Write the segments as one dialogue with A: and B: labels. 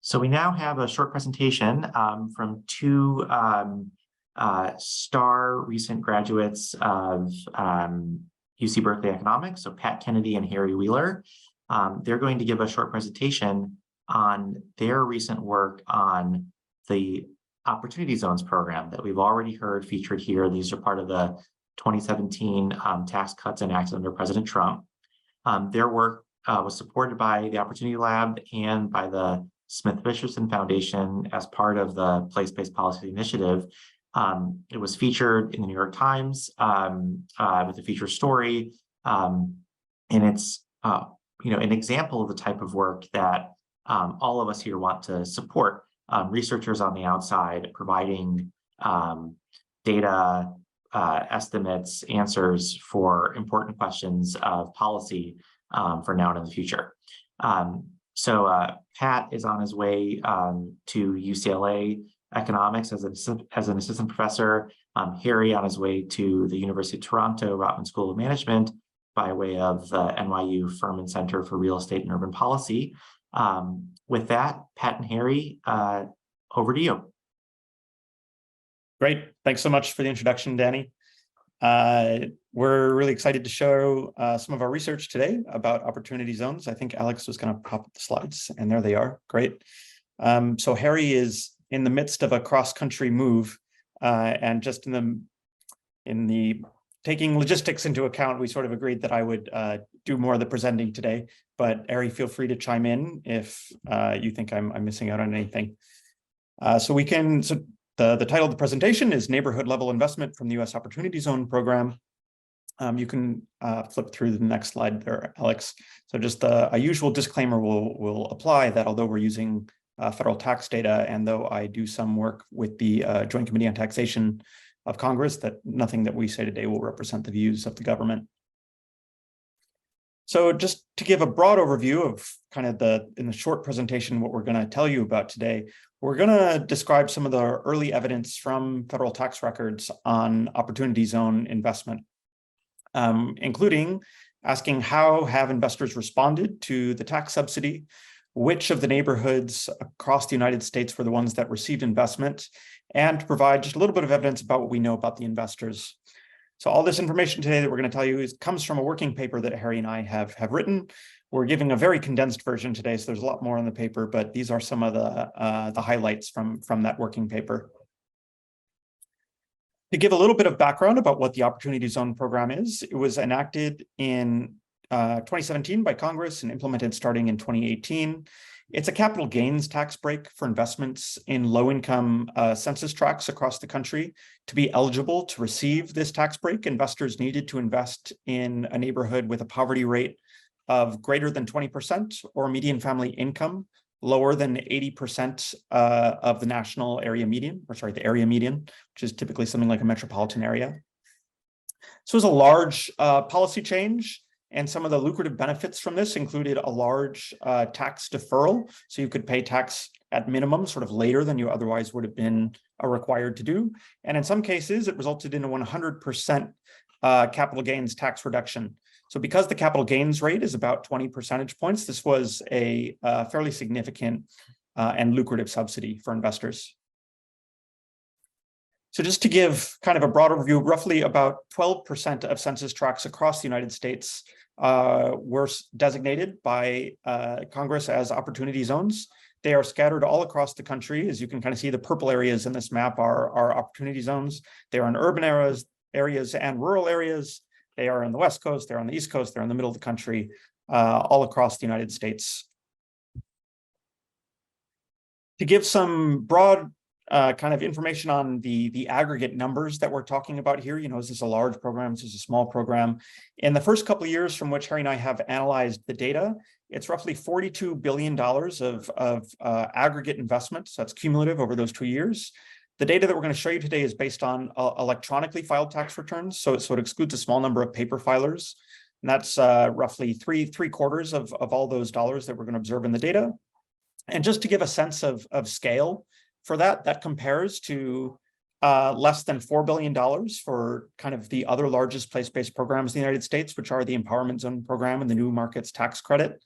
A: So we now have a short presentation from two star recent graduates of UC Berkeley Economics, so Pat Kennedy and Harry Wheeler. They're going to give a short presentation on their recent work on the Opportunity Zones program that we've already heard featured here. These are part of the 2017 tax cuts enacted under President Trump. Their work was supported by the Opportunity Lab and by the Smith-Richardson Foundation as part of the Place-Based Policy Initiative. It was featured in the New York Times with a feature story, and it's an example of the type of work that all of us here want to support. Researchers on the outside providing data, estimates, answers for important questions of policy for now and in the future. So Pat is on his way to UCLA Economics as an assistant professor. Harry on his way to the University of Toronto Rotman School of Management by way of the NYU Furman Center for Real Estate and Urban Policy. With that, Pat and Harry, over to you.
B: Great. Thanks so much for the introduction, Danny. We're really excited to show some of our research today about opportunity zones. I think Alex was going to pop up the slides, and there they are. Great. So Harry is in the midst of a cross-country move, and just in the taking logistics into account, we sort of agreed that I would do more of the presenting today. But Harry, feel free to chime in if you think I'm missing out on anything. The title of the presentation is Neighborhood Level Investment from the U.S. Opportunity Zone Program. You can flip through the next slide there, Alex. So just a usual disclaimer will apply that although we're using federal tax data, and though I do some work with the Joint Committee on Taxation of Congress, that nothing that we say today will represent the views of the government. So just to give a broad overview of kind of in the short presentation, what we're going to tell you about today, we're going to describe some of the early evidence from federal tax records on opportunity zone investment, including asking how have investors responded to the tax subsidy, which of the neighborhoods across the United States were the ones that received investment, and to provide just a little bit of evidence about what we know about the investors. So all this information today that we're going to tell you comes from a working paper that Harry and I have written. We're giving a very condensed version today, so there's a lot more on the paper, but these are some of the highlights from that working paper. To give a little bit of background about what the Opportunity Zone program is, it was enacted in 2017 by Congress and implemented starting in 2018. It's a capital gains tax break for investments in low-income census tracts across the country. To be eligible to receive this tax break, investors needed to invest in a neighborhood with a poverty rate of greater than 20% or median family income lower than 80% of the national area median, the area median, which is typically something like a metropolitan area. So it was a large policy change. And some of the lucrative benefits from this included a large tax deferral. So you could pay tax at minimum sort of later than you otherwise would have been required to do. And in some cases, it resulted in a 100% capital gains tax reduction. So because the capital gains rate is about 20 percentage points, this was a fairly significant and lucrative subsidy for investors. So just to give kind of a broad overview, roughly about 12% of census tracts across the United States were designated by Congress as opportunity zones. They are scattered all across the country. As you can kind of see, the purple areas in this map are opportunity zones. They are in urban areas and rural areas. They are on the West Coast, they're on the East Coast, they're in the middle of the country, all across the United States. To give some broad kind of information on the aggregate numbers that we're talking about here. Is this a large program? Is this a small program? In the first couple of years from which Harry and I have analyzed the data, it's roughly $42 billion of aggregate investment. So that's cumulative over those 2 years. The data that we're going to show you today is based on electronically filed tax returns. So it excludes a small number of paper filers. And that's roughly three quarters of all those dollars that we're going to observe in the data. And just to give a sense of scale, for that compares to less than $4 billion for kind of the other largest place-based programs in the United States, which are the Empowerment Zone program and the New Markets Tax Credit.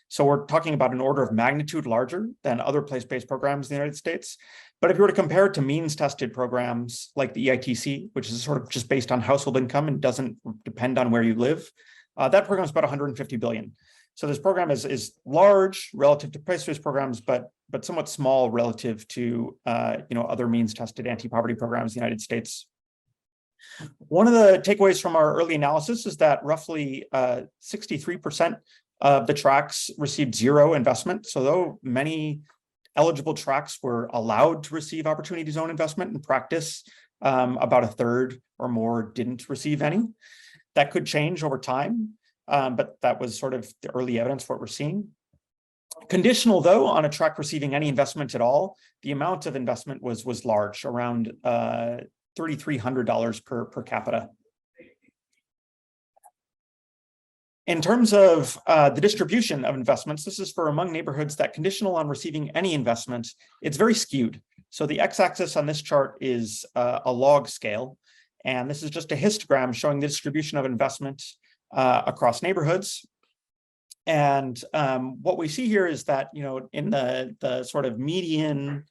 B: So we're talking about an order of magnitude larger than other place-based programs in the United States. But if you were to compare it to means-tested programs like the EITC, which is sort of just based on household income and doesn't depend on where you live, that program is about 150 billion. So this program is large relative to place-based programs, but somewhat small relative to other means-tested anti-poverty programs in the United States. One of the takeaways from our early analysis is that roughly 63% of the tracts received zero investment. So though many eligible tracts were allowed to receive opportunity zone investment in practice, about a third or more didn't receive any. That could change over time, but that was sort of the early evidence for what we're seeing. Conditional, though, on a tract receiving any investment at all, the amount of investment was large, around $3,300 per capita. In terms of the distribution of investments, this is for among neighborhoods that conditional on receiving any investment, it's very skewed. So the x-axis on this chart is a log scale, and this is just a histogram showing the distribution of investment across neighborhoods. And what we see here is that, in the sort of median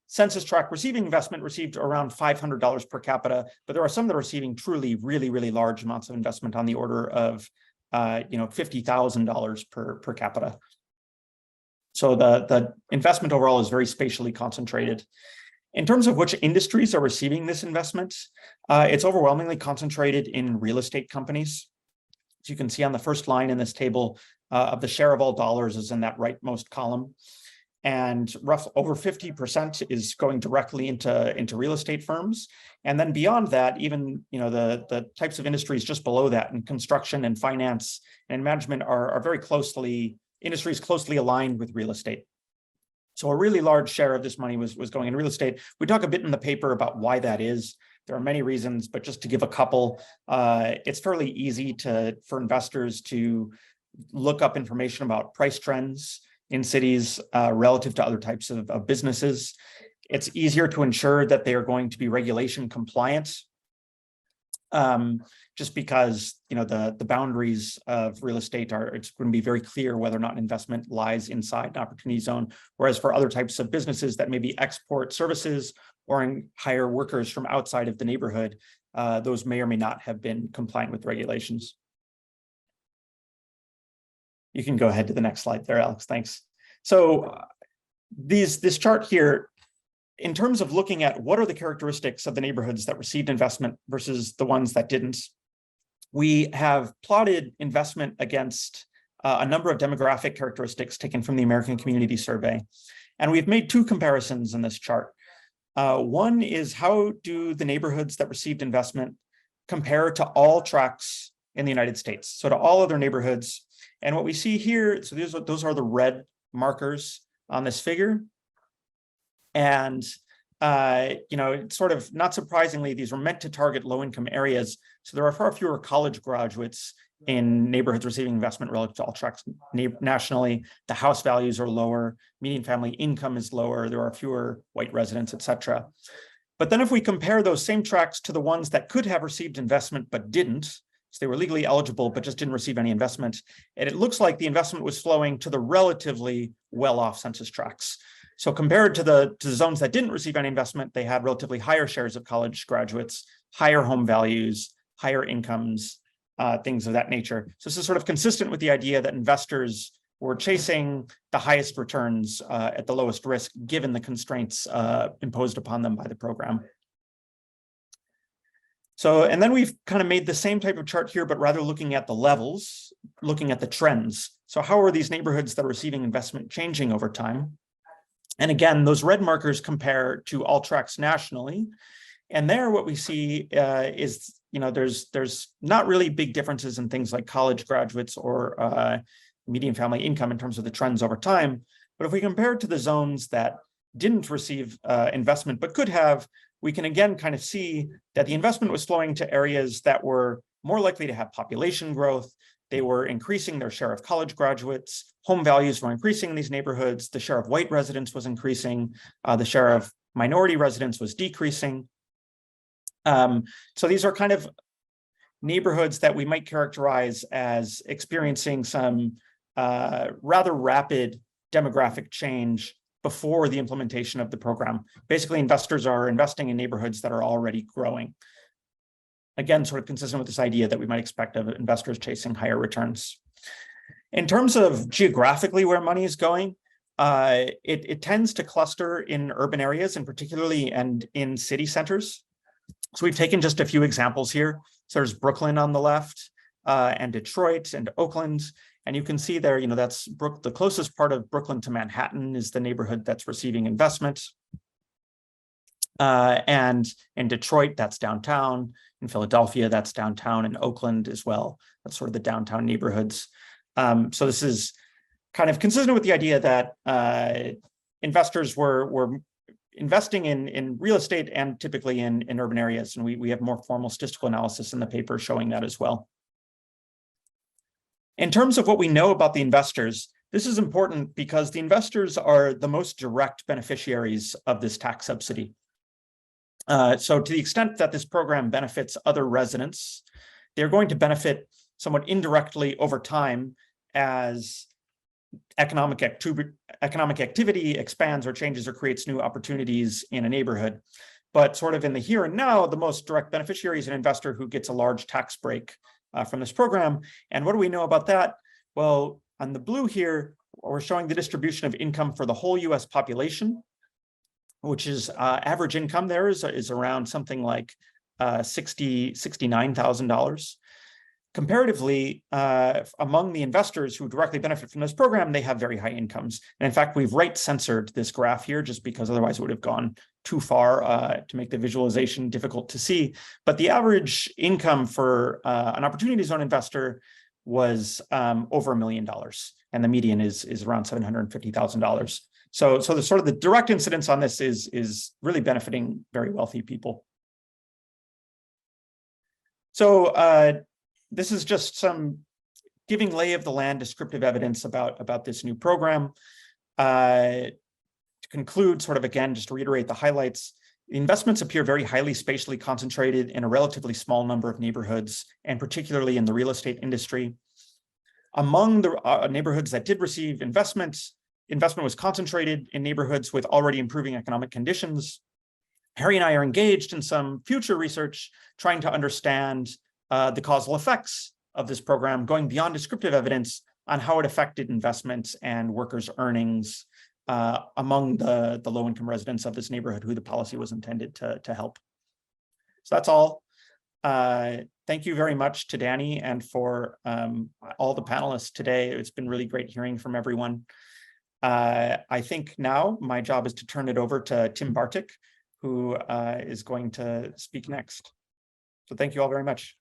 B: census tract receiving investment received around $500 per capita, but there are some that are receiving truly really, really large amounts of investment on the order of $50,000 per capita. So the investment overall is very spatially concentrated. In terms of which industries are receiving this investment, it's overwhelmingly concentrated in real estate companies. As you can see on the first line in this table, of the share of all dollars is in that rightmost column. And over 50% is going directly into real estate firms. And then beyond that, even the types of industries just below that, in construction and finance and management are very industries closely aligned with real estate. So a really large share of this money was going in real estate. We talk a bit in the paper about why that is. There are many reasons, but just to give a couple, it's fairly easy for investors to look up information about price trends in cities relative to other types of businesses. It's easier to ensure that they are going to be regulation compliant, just because the boundaries of real estate it's going to be very clear whether or not investment lies inside an opportunity zone. Whereas for other types of businesses that maybe export services or hire workers from outside of the neighborhood, those may or may not have been compliant with regulations. You can go ahead to the next slide there, Alex. Thanks. So this chart here, in terms of looking at what are the characteristics of the neighborhoods that received investment versus the ones that didn't, we have plotted investment against a number of demographic characteristics taken from the American Community Survey. And we've made two comparisons in this chart. One is, how do the neighborhoods that received investment compare to all tracts in the United States? So to all other neighborhoods. And what we see here, so those are the red markers on this figure. And, sort of not surprisingly, these were meant to target low-income areas. So there are far fewer college graduates in neighborhoods receiving investment relative to all tracts nationally. The house values are lower, median family income is lower, there are fewer white residents, et cetera. But then if we compare those same tracts to the ones that could have received investment but didn't, so they were legally eligible, but just didn't receive any investment. And it looks like the investment was flowing to the relatively well-off census tracts. So compared to the zones that didn't receive any investment, they had relatively higher shares of college graduates, higher home values, higher incomes, things of that nature. So this is sort of consistent with the idea that investors were chasing the highest returns at the lowest risk, given the constraints imposed upon them by the program. So, and then we've kind of made the same type of chart here, but rather looking at the levels, looking at the trends. So how are these neighborhoods that are receiving investment changing over time? And again, those red markers compare to all tracts nationally. And there what we see is, there's not really big differences in things like college graduates or median family income in terms of the trends over time. But if we compare it to the zones that didn't receive investment but could have, we can again kind of see that the investment was flowing to areas that were more likely to have population growth. They were increasing their share of college graduates. Home values were increasing in these neighborhoods. The share of white residents was increasing. The share of minority residents was decreasing. So these are kind of neighborhoods that we might characterize as experiencing some rather rapid demographic change before the implementation of the program. Basically, investors are investing in neighborhoods that are already growing. Again, sort of consistent with this idea that we might expect of investors chasing higher returns. In terms of geographically where money is going, it tends to cluster in urban areas, and particularly and in city centers. So we've taken just a few examples here. So there's Brooklyn on the left, and Detroit and Oakland. And you can see there, that's the closest part of Brooklyn to Manhattan is the neighborhood that's receiving investment. And in Detroit, that's downtown. In Philadelphia, that's downtown. In Oakland as well, that's sort of the downtown neighborhoods. So this is kind of consistent with the idea that investors were investing in real estate and typically in urban areas. And we have more formal statistical analysis in the paper showing that as well. In terms of what we know about the investors, this is important because the investors are the most direct beneficiaries of this tax subsidy. So to the extent that this program benefits other residents, they're going to benefit somewhat indirectly over time as economic activity expands or changes or creates new opportunities in a neighborhood. But sort of in the here and now, the most direct beneficiary is an investor who gets a large tax break from this program. And what do we know about that? Well, on the blue here, we're showing the distribution of income for the whole US population, which is average income there is around something like $69,000. Comparatively, among the investors who directly benefit from this program, they have very high incomes. And in fact, we've right censored this graph here just because otherwise it would have gone too far to make the visualization difficult to see. But the average income for an opportunity zone investor was over $1 million. And the median is around $750,000. So the sort of the direct incidence on this is really benefiting very wealthy people. So this is just some giving lay of the land descriptive evidence about this new program. To conclude, sort of again, just to reiterate the highlights, the investments appear very highly spatially concentrated in a relatively small number of neighborhoods, and particularly in the real estate industry. Among the neighborhoods that did receive investment was concentrated in neighborhoods with already improving economic conditions. Harry and I are engaged in some future research trying to understand the causal effects of this program, going beyond descriptive evidence on how it affected investments and workers' earnings among the low-income residents of this neighborhood who the policy was intended to help. So that's all. Thank you very much to Danny and for all the panelists today. It's been really great hearing from everyone. I think now my job is to turn it over to Tim Bartik, who is going to speak next. So thank you all very much.